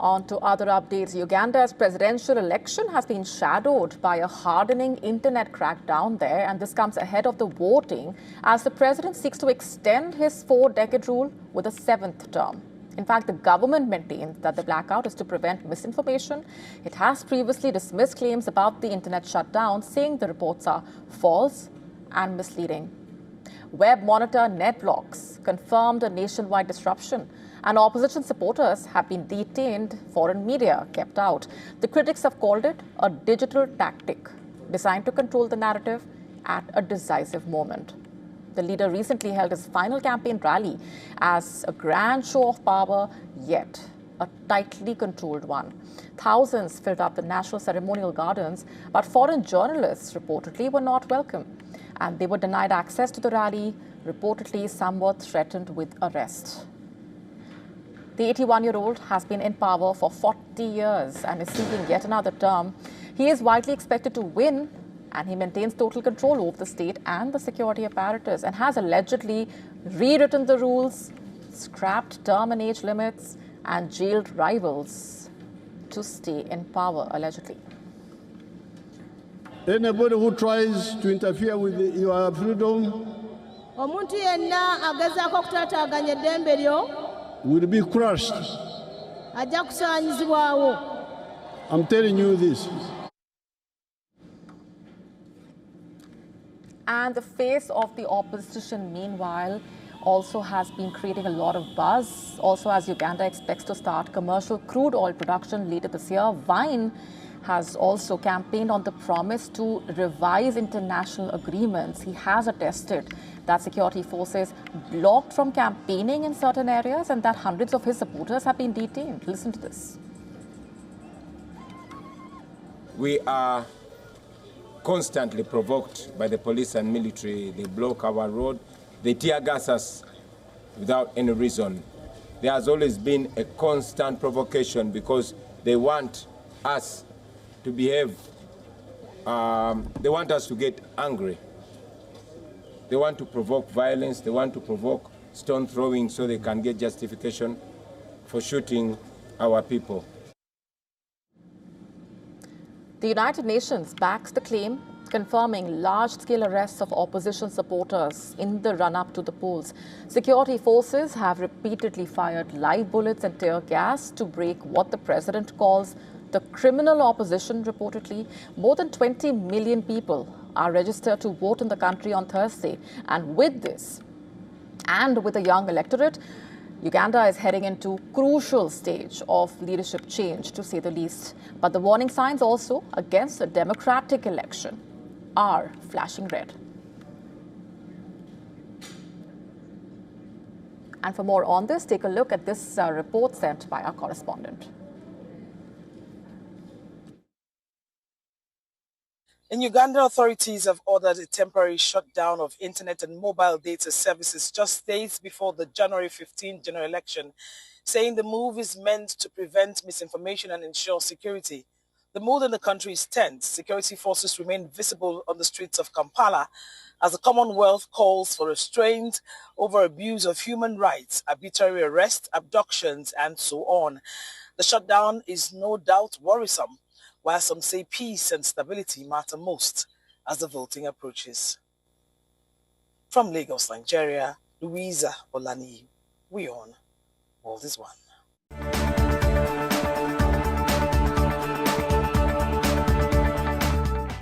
On to other updates. Uganda's presidential election has been shadowed by a hardening internet crackdown there, and this comes ahead of the voting as the president seeks to extend his four-decade rule with a seventh term. In fact, the government maintains that the blackout is to prevent misinformation. It has previously dismissed claims about the internet shutdown, saying the reports are false and misleading. Web monitor NetBlocks confirmed a nationwide disruption, and opposition supporters have been detained, foreign media kept out. The critics have called it a digital tactic designed to control the narrative at a decisive moment. The leader recently held his final campaign rally as a grand show of power, yet a tightly controlled one. Thousands filled up the National Ceremonial Gardens, but foreign journalists reportedly were not welcome, and they were denied access to the rally. Reportedly, some were threatened with arrest. The 81-year-old has been in power for 40 years and is seeking yet another term. He is widely expected to win, and he maintains total control over the state and the security apparatus, and has allegedly rewritten the rules, scrapped term and age limits, and jailed rivals to stay in power, allegedly. Anybody who tries to interfere with your freedom will be crushed. I'm telling you this. And the face of the opposition, meanwhile, also has been creating a lot of buzz. Also, as Uganda expects to start commercial crude oil production later this year, WION has also campaigned on the promise to revise international agreements. He has attested that security forces blocked from campaigning in certain areas and that hundreds of his supporters have been detained. Listen to this. We are constantly provoked by the police and military. They block our road. They tear gas us without any reason. There has always been a constant provocation because they want us to behave. They want us to get angry. They want to provoke violence. They want to provoke stone throwing so they can get justification for shooting our people. The United Nations backs the claim, confirming large-scale arrests of opposition supporters in the run-up to the polls. Security forces have repeatedly fired live bullets and tear gas to break what the president calls the criminal opposition. Reportedly, more than 20 million people are registered to vote in the country on Thursday. And with this, and with a young electorate, Uganda is heading into a crucial stage of leadership change, to say the least. But the warning signs also against a democratic election are flashing red. And for more on this, take a look at this report sent by our correspondent. In Uganda, authorities have ordered a temporary shutdown of internet and mobile data services just days before the January 15 general election, saying the move is meant to prevent misinformation and ensure security. The mood in the country is tense. Security forces remain visible on the streets of Kampala as the Commonwealth calls for restraint over abuse of human rights, arbitrary arrests, abductions, and so on. The shutdown is no doubt worrisome, while some say peace and stability matter most as the voting approaches. From Lagos, Nigeria, Louisa Olani, WION World is One.